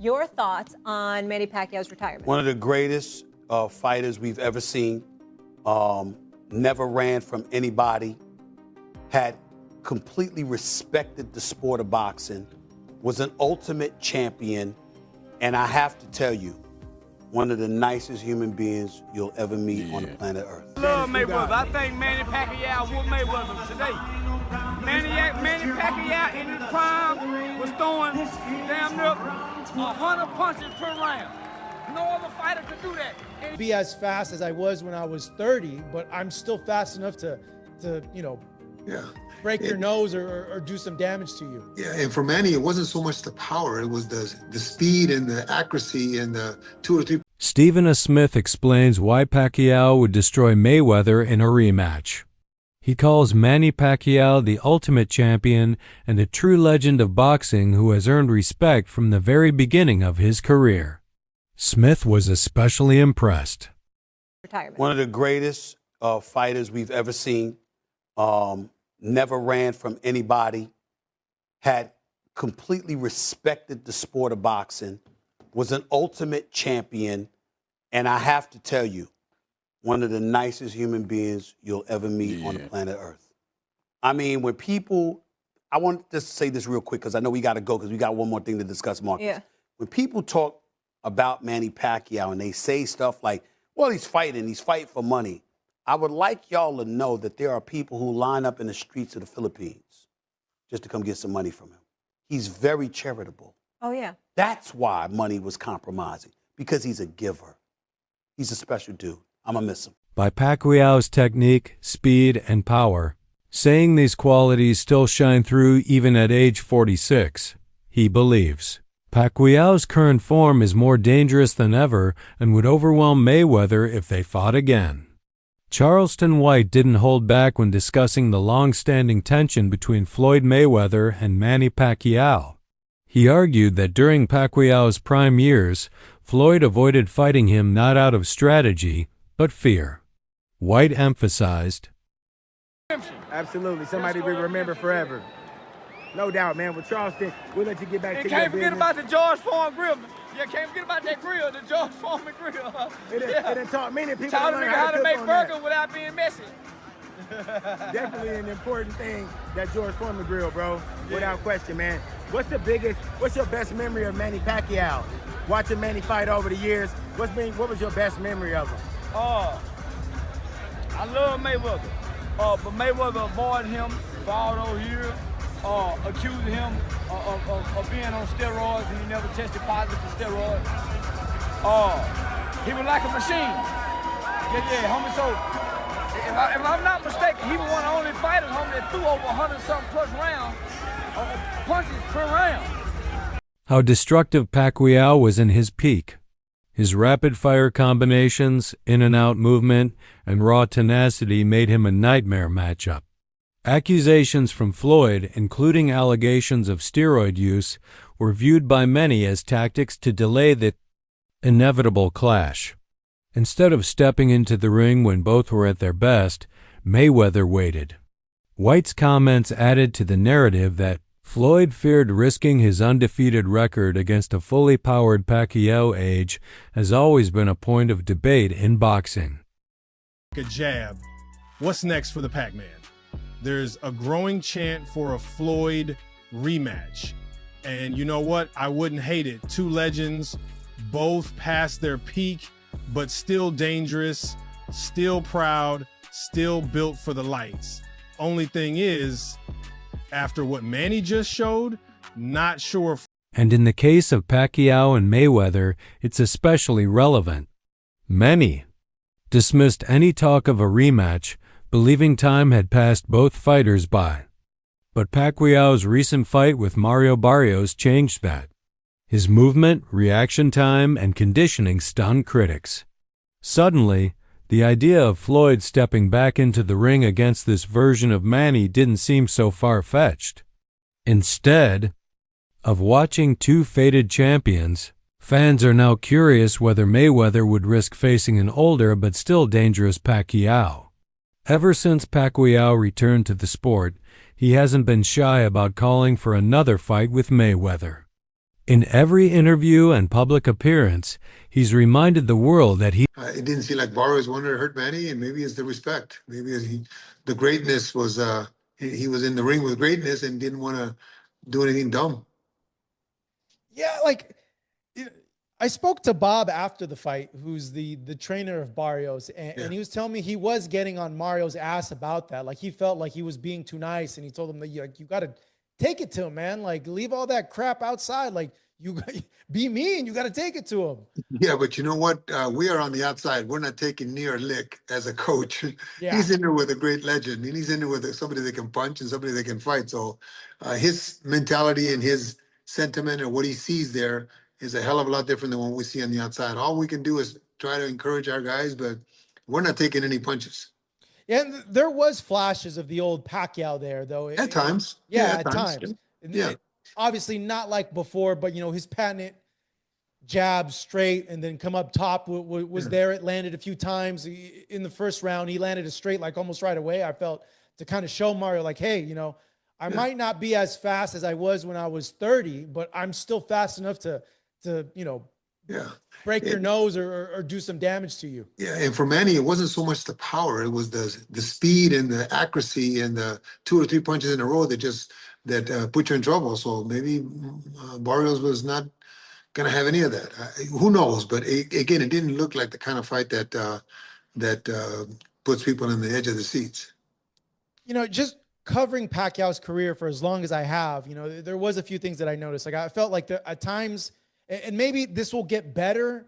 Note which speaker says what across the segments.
Speaker 1: Your thoughts on Manny Pacquiao's retirement?
Speaker 2: One of the greatest fighters we've ever seen. Never ran from anybody. Had completely respected the sport of boxing. Was an ultimate champion. And I have to tell you, one of the nicest human beings you'll ever meet on the planet Earth.
Speaker 3: I love Mayweather. I think Manny Pacquiao whooped Mayweather today. Manny Pacquiao in his prime was throwing damn near 100 punches per round. No other fighter could do that.
Speaker 4: Be as fast as I was when I was 30, but I'm still fast enough to break your nose or do some damage to you.
Speaker 5: Yeah, and for Manny, it wasn't so much the power, it was the speed and the accuracy and the 2 or 3.
Speaker 6: Stephen A. Smith explains why Pacquiao would destroy Mayweather in a rematch. He calls Manny Pacquiao the ultimate champion and a true legend of boxing who has earned respect from the very beginning of his career. Smith was especially impressed.
Speaker 1: Retirement.
Speaker 2: One of the greatest fighters we've ever seen. Never ran from anybody. Had completely respected the sport of boxing. Was an ultimate champion. And I have to tell you, one of the nicest human beings you'll ever meet on the planet Earth. I mean, when people, I want to just say this real quick because I know we got to go because we got one more thing to discuss, Marcus.
Speaker 1: Yeah.
Speaker 2: When people talk about Manny Pacquiao and they say stuff like, well, he's fighting for money. I would like y'all to know that there are people who line up in the streets of the Philippines just to come get some money from him. He's very charitable.
Speaker 1: Oh, yeah.
Speaker 2: That's why money was compromising, because he's a giver. He's a special dude. I'm going to miss him.
Speaker 6: By Pacquiao's technique, speed, and power, saying these qualities still shine through even at age 46, he believes. Pacquiao's current form is more dangerous than ever and would overwhelm Mayweather if they fought again. Charleston White didn't hold back when discussing the long-standing tension between Floyd Mayweather and Manny Pacquiao. He argued that during Pacquiao's prime years, Floyd avoided fighting him not out of strategy, but fear. White emphasized,
Speaker 7: absolutely, somebody we remember forever. No doubt, man. With Charleston, we'll let you get back to your business.
Speaker 3: Can't forget about the George Foreman grill. Yeah, can't forget about that grill, the George Foreman grill.
Speaker 7: It taught many people
Speaker 3: taught a nigga how to make burgers without being messy.
Speaker 7: Definitely an important thing, that George Foreman grill, bro. Without question, man. What's your best memory of Manny Pacquiao? Watching Manny fight over the years, what was your best memory of him?
Speaker 3: I love Mayweather. But Mayweather avoided him for all those years. Accused him of being on steroids, and he never tested positive for steroids. He was like a machine. Yeah, homie. So if I'm not mistaken, he was one of the only fighters, homie, that threw over 100-something plus rounds, punches per round.
Speaker 6: how destructive Pacquiao was in his peak. His rapid-fire combinations, in-and-out movement, and raw tenacity made him a nightmare matchup. Accusations from Floyd, including allegations of steroid use, were viewed by many as tactics to delay the inevitable clash. Instead of stepping into the ring when both were at their best, Mayweather waited. White's comments added to the narrative that Floyd feared risking his undefeated record against a fully powered Pacquiao. Age has always been a point of debate in boxing.
Speaker 8: A jab. What's next for the Pac-Man? There's a growing chant for a Floyd rematch. And you know what? I wouldn't hate it. Two legends, both past their peak, but still dangerous, still proud, still built for the lights. Only thing is, after what Manny just showed, not sure.
Speaker 6: And in the case of Pacquiao and Mayweather, it's especially relevant. Many dismissed any talk of a rematch, believing time had passed both fighters by. But Pacquiao's recent fight with Mario Barrios changed that. His movement, reaction time, and conditioning stunned critics. Suddenly, the idea of Floyd stepping back into the ring against this version of Manny didn't seem so far-fetched. Instead of watching two faded champions, fans are now curious whether Mayweather would risk facing an older but still dangerous Pacquiao. Ever since Pacquiao returned to the sport, he hasn't been shy about calling for another fight with Mayweather. In every interview and public appearance, he's reminded the world that
Speaker 5: It didn't seem like Barrios wanted to hurt Manny, and maybe it's the respect. Maybe the greatness was he was in the ring with greatness and didn't want to do anything dumb.
Speaker 4: Yeah, like I spoke to Bob after the fight, who's the trainer of Barrios, and he was telling me he was getting on Mario's ass about that. Like he felt like he was being too nice, and he told him that you got to take it to him, man. Like leave all that crap outside. Like you be mean, you got to take it to him.
Speaker 5: Yeah, but you know what? We are on the outside. We're not taking near a lick as a coach.
Speaker 4: Yeah.
Speaker 5: He's in there with a great legend, and he's in there with somebody that can punch and somebody that can fight. So his mentality and his sentiment and what he sees there is a hell of a lot different than what we see on the outside. All we can do is try to encourage our guys, but we're not taking any punches.
Speaker 4: Yeah, and there was flashes of the old Pacquiao there, though.
Speaker 5: At times.
Speaker 4: Yeah, at times.
Speaker 5: Yeah.
Speaker 4: Obviously not like before, but his patented jab straight and then come up top was there. It landed a few times in the first round. He landed a straight like almost right away. I felt to kind of show Mario like, hey, I might not be as fast as I was when I was 30, but I'm still fast enough to break your nose or do some damage to you.
Speaker 5: Yeah, and for Manny, it wasn't so much the power; it was the speed and the accuracy and the 2 or 3 punches in a row that put you in trouble. So maybe Barrios was not going to have any of that. Who knows? But again, it didn't look like the kind of fight that puts people on the edge of the seats.
Speaker 4: Just covering Pacquiao's career for as long as I have, there was a few things that I noticed. Like I felt like at times, and maybe this will get better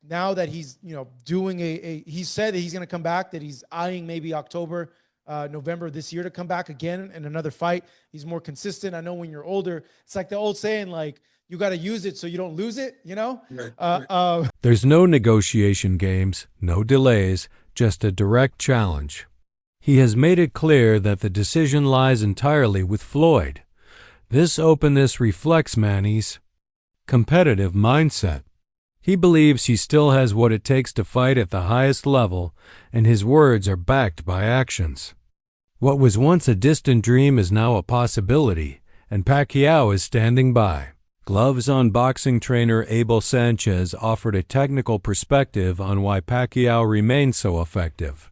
Speaker 4: now that he's, doing he said that he's going to come back, that he's eyeing maybe October, November this year to come back again in another fight. He's more consistent. I know when you're older, it's like the old saying, like, you got to use it so you don't lose it,
Speaker 5: Right.
Speaker 6: There's no negotiation games, no delays, just a direct challenge. He has made it clear that the decision lies entirely with Floyd. This openness reflects Manny's competitive mindset. He believes he still has what it takes to fight at the highest level, and his words are backed by actions. What was once a distant dream is now a possibility, and Pacquiao is standing by. Gloves On boxing trainer Abel Sanchez offered a technical perspective on why Pacquiao remains so effective.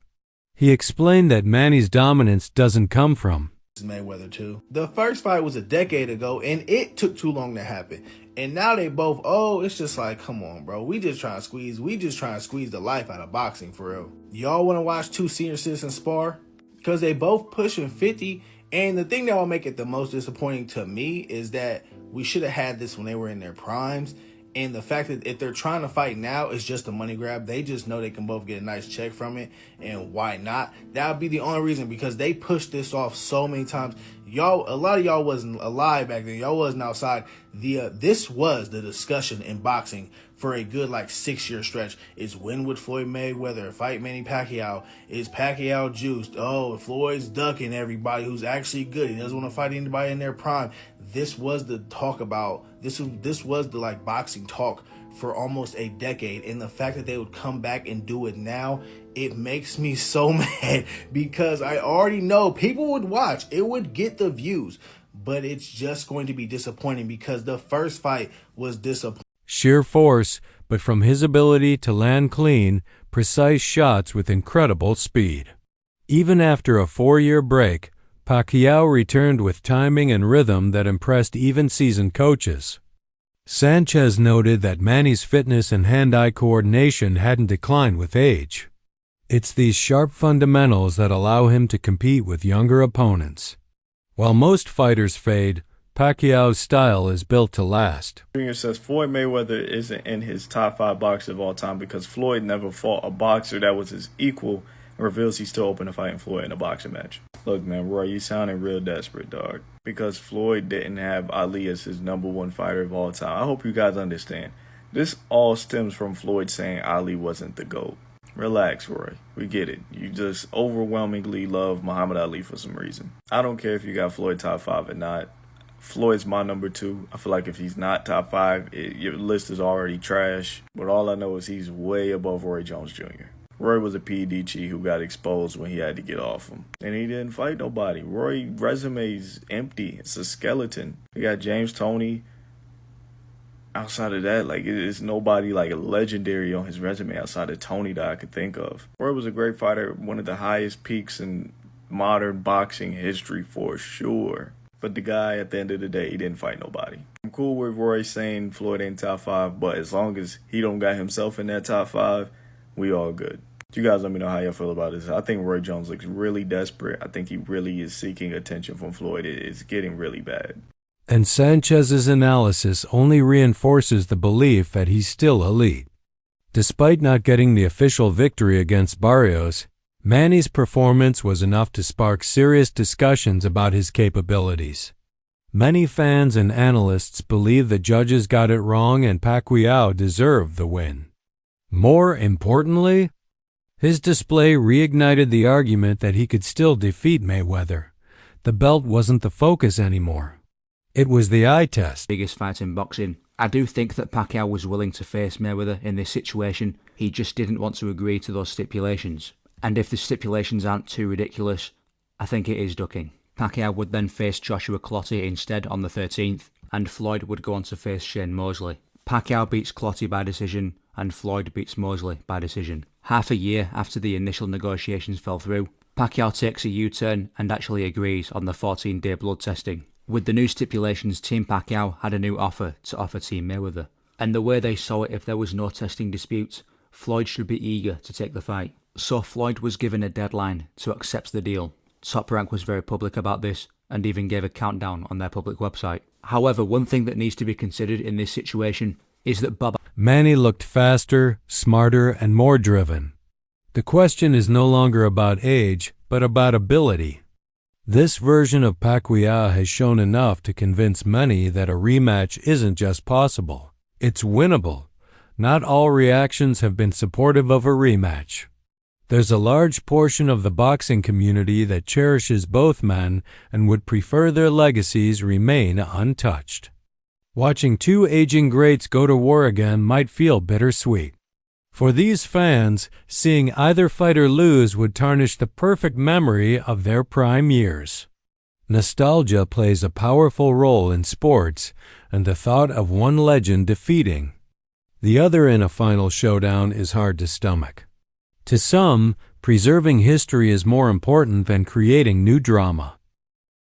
Speaker 6: He explained that Manny's dominance doesn't come from
Speaker 9: Mayweather too. The first fight was a decade ago, and it took too long to happen. And now they both, it's just like, come on, bro. We just trying to squeeze the life out of boxing for real. Y'all want to watch two senior citizens spar? Because they both pushing 50. And the thing that will make it the most disappointing to me is that we should have had this when they were in their primes. And the fact that if they're trying to fight now, it's just a money grab. They just know they can both get a nice check from it. And why not? That would be the only reason, because they pushed this off so many times. A lot of y'all wasn't alive back then. Y'all wasn't outside. This was the discussion in boxing for a good 6-year stretch. Is when would Floyd Mayweather fight Manny Pacquiao? Is Pacquiao juiced? Floyd's ducking everybody who's actually good. He doesn't want to fight anybody in their prime. This was the talk about. This was the boxing talk for almost a decade, and the fact that they would come back and do it now, it makes me so mad, because I already know people would watch. It would get the views, but it's just going to be disappointing because the first fight was disappointing.
Speaker 6: Sheer force, but from his ability to land clean, precise shots with incredible speed. Even after a 4-year break, Pacquiao returned with timing and rhythm that impressed even seasoned coaches. Sanchez noted that Manny's fitness and hand-eye coordination hadn't declined with age. It's these sharp fundamentals that allow him to compete with younger opponents. While most fighters fade, Pacquiao's style is built to last.
Speaker 10: Jr. says Floyd Mayweather isn't in his top 5 boxers of all time because Floyd never fought a boxer that was his equal, and reveals he's still open to fighting Floyd in a boxing match. Look, man, Roy, you sounding real desperate, dog. Because Floyd didn't have Ali as his #1 fighter of all time. I hope you guys understand. This all stems from Floyd saying Ali wasn't the GOAT. Relax, Roy. We get it. You just overwhelmingly love Muhammad Ali for some reason. I don't care if you got Floyd top 5 or not. Floyd's my #2. I feel like if he's not top 5, your list is already trash. But all I know is he's way above Roy Jones Jr. Roy was a PDG who got exposed when he had to get off him. And he didn't fight nobody. Roy's resume's empty. It's a skeleton. We got James Toney, outside of that, like, it's nobody like legendary on his resume outside of Tony that I could think of. Roy was a great fighter, one of the highest peaks in modern boxing history for sure. But the guy, at the end of the day, he didn't fight nobody. I'm cool with Roy saying Floyd ain't top 5, but as long as he don't got himself in that top 5, we all good. You guys let me know how y'all feel about this. I think Roy Jones looks really desperate. I think he really is seeking attention from Floyd. It's getting really bad.
Speaker 6: And Sanchez's analysis only reinforces the belief that he's still elite. Despite not getting the official victory against Barrios, Manny's performance was enough to spark serious discussions about his capabilities. Many fans and analysts believe the judges got it wrong and Pacquiao deserved the win. More importantly, his display reignited the argument that he could still defeat Mayweather. The belt wasn't the focus anymore. It was the eye test.
Speaker 11: Biggest fight in boxing. I do think that Pacquiao was willing to face Mayweather in this situation. He just didn't want to agree to those stipulations. And if the stipulations aren't too ridiculous, I think it is ducking. Pacquiao would then face Joshua Clottey instead on the 13th, and Floyd would go on to face Shane Mosley. Pacquiao beats Clottey by decision, and Floyd beats Mosley by decision. Half a year after the initial negotiations fell through, Pacquiao takes a U-turn and actually agrees on the 14-day blood testing. With the new stipulations, Team Pacquiao had a new offer to offer Team Mayweather. And the way they saw it, if there was no testing dispute, Floyd should be eager to take the fight. So Floyd was given a deadline to accept the deal. Top Rank was very public about this and even gave a countdown on their public website. However, one thing that needs to be considered in this situation is that
Speaker 6: Manny looked faster, smarter, and more driven. The question is no longer about age, but about ability. This version of Pacquiao has shown enough to convince many that a rematch isn't just possible, it's winnable. Not all reactions have been supportive of a rematch. There's a large portion of the boxing community that cherishes both men and would prefer their legacies remain untouched. Watching two aging greats go to war again might feel bittersweet. For these fans, seeing either fighter lose would tarnish the perfect memory of their prime years. Nostalgia plays a powerful role in sports, and the thought of one legend defeating the other in a final showdown is hard to stomach. To some, preserving history is more important than creating new drama.